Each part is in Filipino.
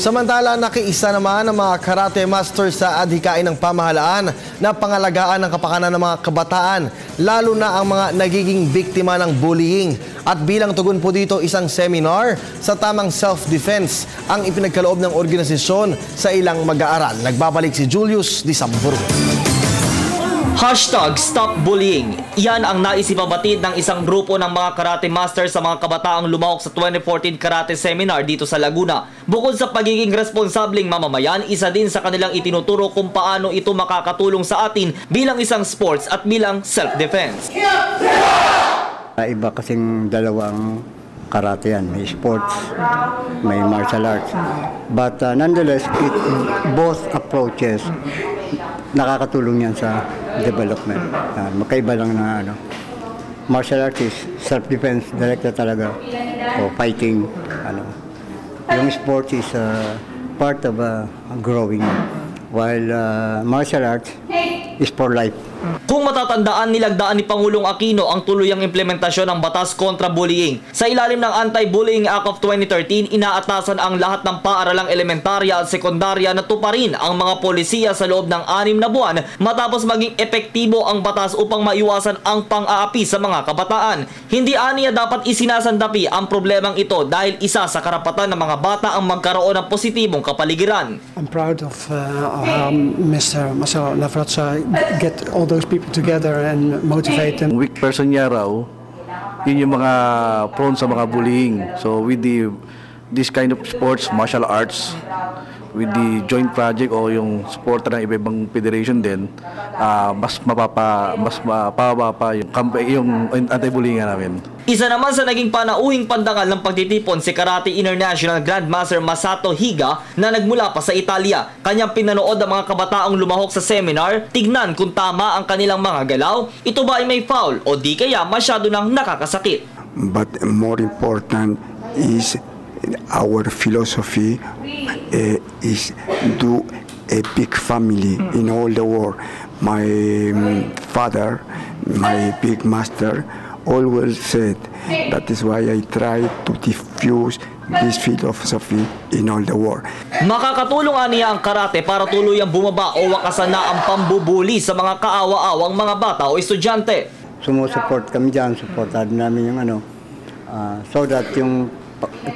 Samantala, nakiisa naman ang mga karate masters sa adhikain ng pamahalaan na pangalagaan ng kapakanan ng mga kabataan, lalo na ang mga nagiging biktima ng bullying. At bilang tugon po dito, isang seminar sa tamang self-defense ang ipinagkaloob ng organisasyon sa ilang mag-aaral. Nagbabalik si Julius Disamburu. #StopBullying. Yan ang naisipabatid ng isang grupo ng mga karate masters sa mga kabataang lumahok sa 2014 karate seminar dito sa Laguna. Bukod sa pagiging responsableng mamamayan, isa din sa kanilang itinuturo kung paano ito makakatulong sa atin bilang isang sports at bilang self-defense. Iba kasing dalawang karate yan. May sports, may martial arts. But nonetheless, both approaches nakakatulong yan sa development. Magkaiba lang na martial arts is self-defense, directed talaga o fighting. Yung sport is part of growing, while martial arts is for life. Kung matatandaan, nilagdaan ni Pangulong Aquino ang tuluyang implementasyon ng batas kontra bullying. Sa ilalim ng Anti-Bullying Act of 2013, inaatasan ang lahat ng paaralang elementarya at sekundarya na tuparin ang mga polisiya sa loob ng 6 na buwan matapos maging epektibo ang batas upang maiwasan ang pang-aapi sa mga kabataan. Hindi aniya dapat isinasandapi ang problemang ito dahil isa sa karapatan ng mga bata ang magkaroon ng positibong kapaligiran. I'm proud of Mr. Marcelo Lafraza get all those people together and motivate them. Weak person niya raw, yun yung mga prone sa mga bullying. So with this kind of sports, martial arts, with the joint project o yung sport ng iba-ibang federation din, mas mapapaba pa yung anti-bullying namin. Isa naman sa naging panauhing pandangal ng pagtitipon si Karate International Grandmaster Masato Higa na nagmula pa sa Italia. Kanyang pinanood ang mga kabataang lumahok sa seminar, tignan kung tama ang kanilang mga galaw, ito ba ay may foul o di kaya masyado nang nakakasakit. But more important is our philosophy is do a big family in all the world. My father, my big master, always said that is why I try to diffuse this philosophy in all the world. Makakatulong niya ang karate para tuluyang bumaba o wakasan na ang pambubuli sa mga kaawa-awang mga bata o estudyante. Sumusupport kami dyan, supportado namin yung so that yung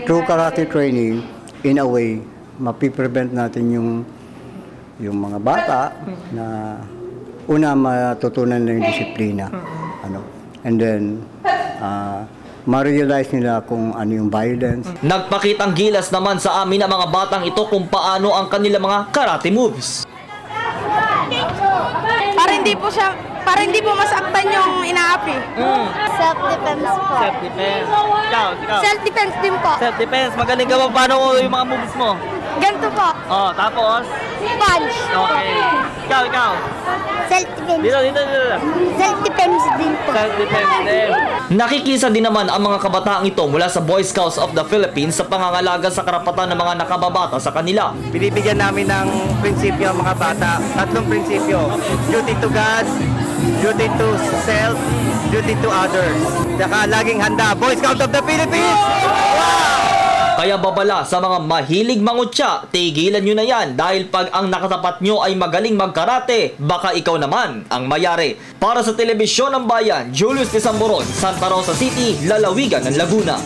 through karate training, in a way, mapiprevent natin yung mga bata na una matutunan na yung disiplina. And then, ma-realize nila kung ano yung violence. Nagpakitang gilas naman sa amin ang mga batang ito kung paano ang kanilang mga karate moves. Para hindi po masaktan yung inaapi. Self-defense po. Self-defense. Ikaw. Self-defense din po. Self-defense. Magaling ka ba? Paano yung mga moves mo? Ganito po. Oh, tapos? Punch. Okay. Ikaw. Self-defense. Dito. Self-defense din po. Self-defense din. Nakikisa din naman ang mga kabataang ito mula sa Boy Scouts of the Philippines sa pangangalaga sa karapatan ng mga nakababata sa kanila. Binibigyan namin ng prinsipyo ang mga bata. 3 prinsipyo. Duty to God, duty to self, duty to others. Saka laging handa. Boy Scouts of the Philippines! Wow! Kaya babala sa mga mahilig mangutya, tigilan nyo na yan dahil pag ang nakatapat nyo ay magaling magkarate, baka ikaw naman ang mayari. Para sa Telebisyon ng Bayan, Julius Disamburu, Santa Rosa City, lalawigan ng Laguna.